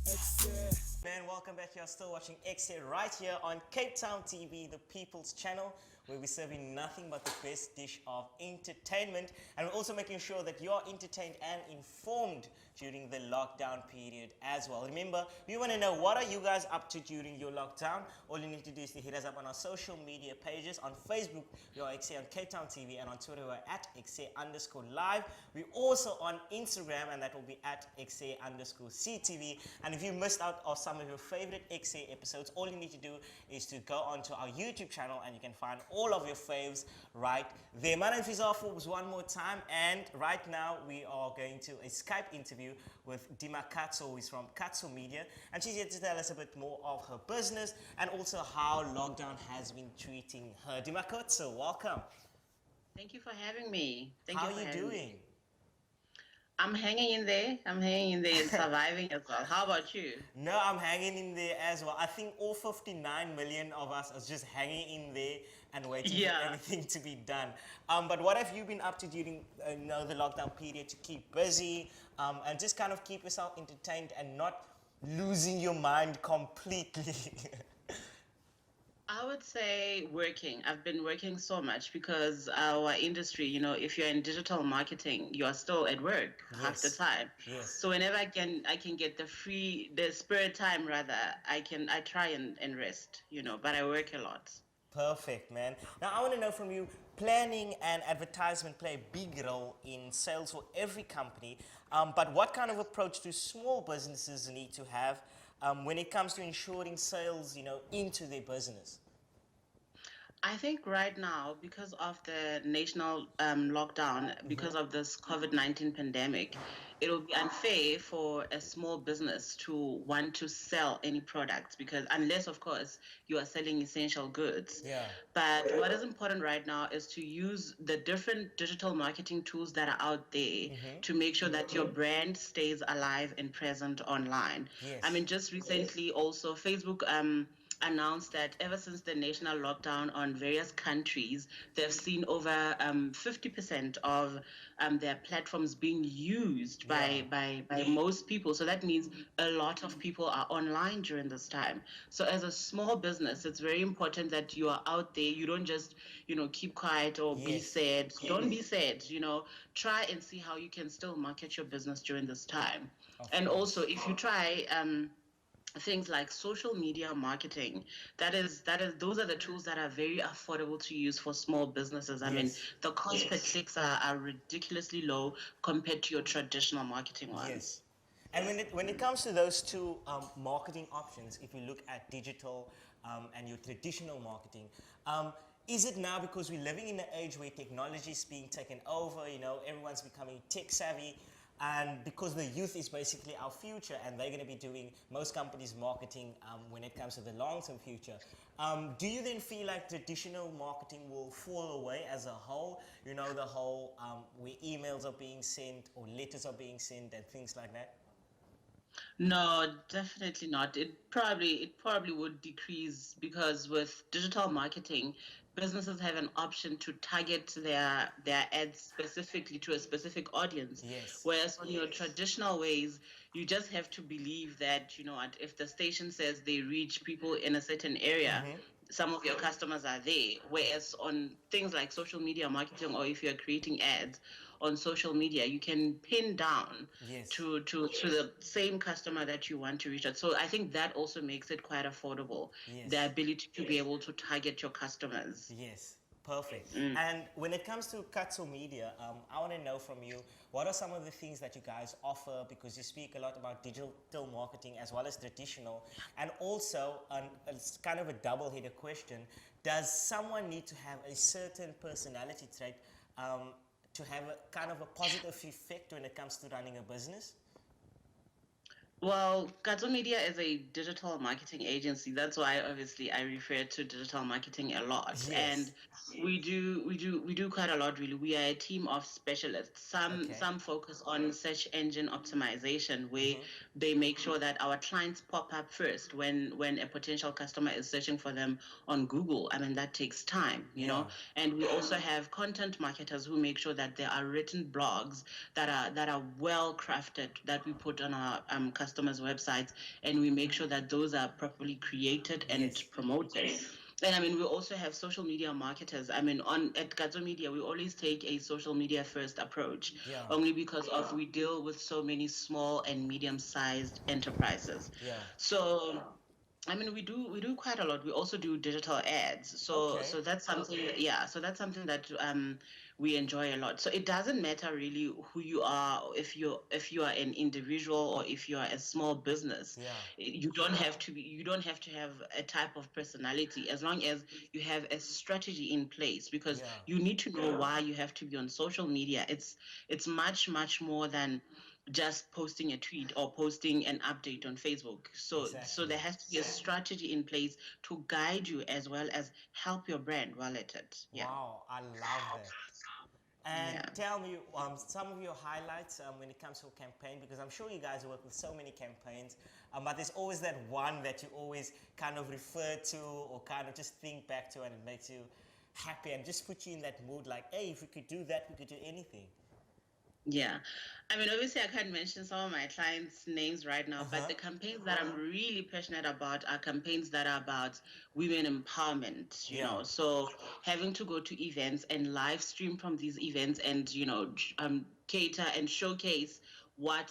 Man, welcome back. You're still watching EKSE right here on Cape Town TV, the People's Channel, where we're serving nothing but the best dish of entertainment. And we're also making sure that you're entertained and informed during the lockdown period as well. Remember, we want to know, what are you guys up to during your lockdown? All you need to do is to hit us up on our social media pages. On Facebook, we are EKSE on Cape Town TV, and on Twitter, we're at EKSE_live. We're also on Instagram, and that will be at EKSE_CTV. And if you missed out on some of your favorite EKSE episodes, all you need to do is to go onto our YouTube channel, and you can find all of your faves right there. My name is Forbes one more time, and right now we are going to a Skype interview with Dimakatso, who is from Katso Media, and she's here to tell us a bit more of her business and also how lockdown has been treating her. Dimakatso, welcome. Thank you for having me. How are you doing? I'm hanging in there. I'm hanging in there and surviving as well. How about you? No, I'm hanging in there as well. I think all 59 million of us are just hanging in there and waiting for everything to be done. But what have you been up to during the lockdown period to keep busy and just kind of keep yourself entertained and not losing your mind completely? I would say working. I've been working so much because our industry, if you're in digital marketing, you are still at work half the time. Yes. So whenever I can get the spare time rather, I try and rest, but I work a lot. Perfect, man. Now I want to know from you, planning and advertisement play a big role in sales for every company, but what kind of approach do small businesses need to have when it comes to ensuring sales, into their business? I think right now, because of the national lockdown, because of this COVID-19 pandemic, it will be unfair for a small business to want to sell any products, because unless, of course, you are selling essential goods. Yeah. But what is important right now is to use the different digital marketing tools that are out there to make sure that your brand stays alive and present online. Yes. I mean, just recently also, Facebook announced that ever since the national lockdown on various countries, they've seen over 50% of their platforms being used by most people. So that means a lot of people are online during this time. So as a small business, it's very important that you are out there. You don't just, keep quiet or be sad. Don't be sad, try and see how you can still market your business during this time. And also, if you try things like social media marketing, those are the tools that are very affordable to use for small businesses. I mean, the cost per clicks are ridiculously low compared to your traditional marketing ones. Yes. And when it comes to those two marketing options, if you look at digital and your traditional marketing, is it now because we're living in an age where technology is being taken over, everyone's becoming tech savvy, and because the youth is basically our future and they're going to be doing most companies' marketing when it comes to the long-term future, do you then feel like traditional marketing will fall away as a whole? The whole where emails are being sent or letters are being sent and things like that? No, definitely not. It probably would decrease because with digital marketing, businesses have an option to target their ads specifically to a specific audience. Yes. Whereas on your traditional ways, you just have to believe that, if the station says they reach people in a certain area, some of your customers are there. Whereas on things like social media marketing, or if you're creating ads on social media, you can pin down to the same customer that you want to reach out. So I think that also makes it quite affordable, the ability to be able to target your customers. Yes, perfect. And when it comes to Katso Media, I want to know from you, what are some of the things that you guys offer? Because you speak a lot about digital marketing as well as traditional. And also, it's kind of a double-headed question, does someone need to have a certain personality trait to have a kind of a positive effect when it comes to running a business? Well, Katso Media is a digital marketing agency. That's why obviously I refer to digital marketing a lot. Yes. And we do quite a lot really. We are a team of specialists. Some focus on search engine optimization, where they make sure that our clients pop up first when a potential customer is searching for them on Google. I mean, that takes time, you know. And we also have content marketers who make sure that there are written blogs that are well crafted that we put on our customers' websites, and we make sure that those are properly created and Yes. promoted. And I mean, we also have social media marketers. I mean, on at Katso Media, we always take a social media first approach, Yeah. only because of we deal with so many small and medium-sized enterprises. Yeah. So I mean, we do quite a lot. We also do digital ads. So Okay. so that's something, yeah. So that's something that we enjoy a lot. So it doesn't matter really who you are, or if you are an individual or if you are a small business. Yeah. You don't have to have a type of personality, as long as you have a strategy in place, because Yeah. you need to know why you have to be on social media. It's much more than just posting a tweet or posting an update on Facebook. So Exactly. there has to be a strategy in place to guide you as well as help your brand while at it. Yeah. Wow, I love that. And Yeah. tell me some of your highlights when it comes to a campaign, because I'm sure you guys work with so many campaigns, but there's always that one that you always kind of refer to or kind of just think back to, and it makes you happy and just put you in that mood like, hey, if we could do that, we could do anything. Yeah. I mean, obviously, I can't mention some of my clients' names right now, but Uh-huh. the campaigns that I'm really passionate about are campaigns that are about women empowerment, you Yeah. know. So having to go to events and live stream from these events and, cater and showcase what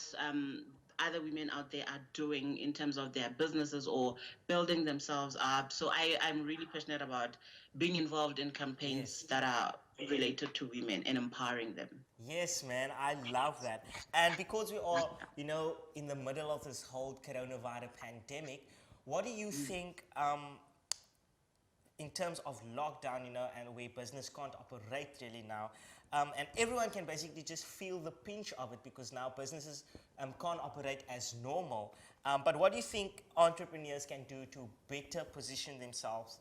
other women out there are doing in terms of their businesses or building themselves up. So I'm really passionate about being involved in campaigns Yes. that are related to women and empowering them. Yes, man, I love that. And because we are, in the middle of this whole coronavirus pandemic, what do you think in terms of lockdown, and where business can't operate really now? And everyone can basically just feel the pinch of it because now businesses can't operate as normal. But what do you think entrepreneurs can do to better position themselves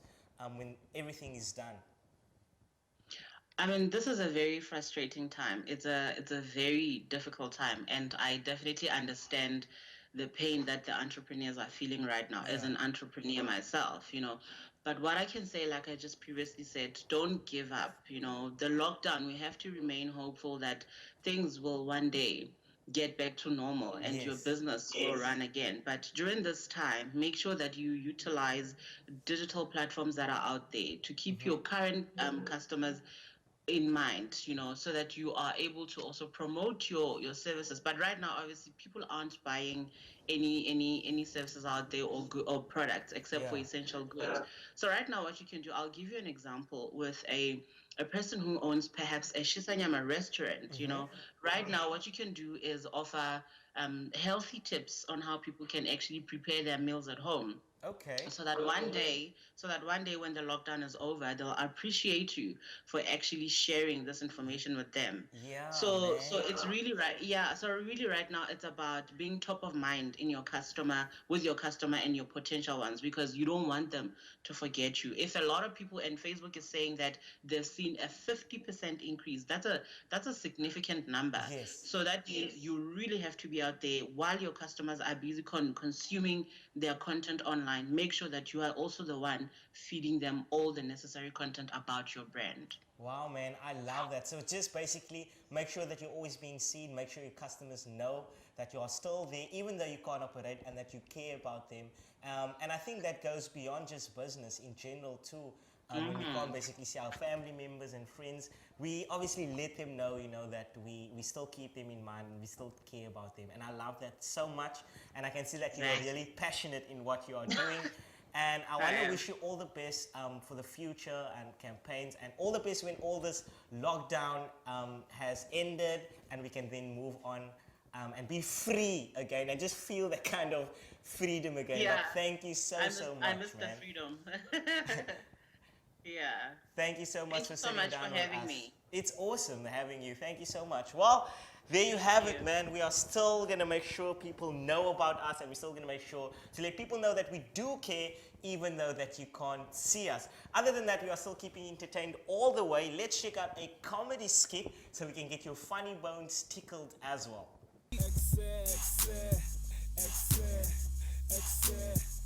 when everything is done? I mean, this is a very frustrating time. It's a very difficult time, and I definitely understand the pain that the entrepreneurs are feeling right now as Yeah. an entrepreneur myself. But what I can say, like I just previously said, don't give up. The lockdown, we have to remain hopeful that things will one day get back to normal and your Yes. business will run again. But during this time, make sure that you utilize digital platforms that are out there to keep your current customers in mind, so that you are able to also promote your services. But right now, obviously, people aren't buying any services out there or products except Yeah. for essential goods. So right now, what you can do, I'll give you an example with a person who owns perhaps a shisanyama restaurant. Right now, what you can do is offer healthy tips on how people can actually prepare their meals at home, Okay. so that one day when the lockdown is over, they'll appreciate you for actually sharing this information with them. Yeah, So man. it's really right, yeah. So really right now it's about being top of mind in your customer, with your customer and your potential ones, because you don't want them to forget you. If a lot of people, and Facebook is saying that they've seen a 50% increase, that's a significant number. Yes. So that means you really have to be out there while your customers are busy consuming their content online. Make sure that you are also the one feeding them all the necessary content about your brand. Wow, man, I love that. So just basically make sure that you're always being seen, make sure your customers know that you are still there, even though you can't operate, and that you care about them. And I think that goes beyond just business in general, too. When we can't basically see our family members and friends, we obviously let them know, that we still keep them in mind and we still care about them. And I love that so much. And I can see that you are really passionate in what you are doing. And I want to wish you all the best for the future and campaigns, and all the best when all this lockdown has ended and we can then move on and be free again and just feel that kind of freedom again. Yeah. But thank you so much, I miss man. the freedom. Yeah. Thank you so much Thank for you so sitting much down for with having us. me. It's awesome having you. Thank you so much. Well, there you have it, man. We are still going to make sure people know about us, and we're still going to make sure to let people know that we do care, even though that you can't see us. Other than that, we are still keeping you entertained all the way. Let's check out a comedy skit so we can get your funny bones tickled as well. EKSE, EKSE, EKSE, EKSE.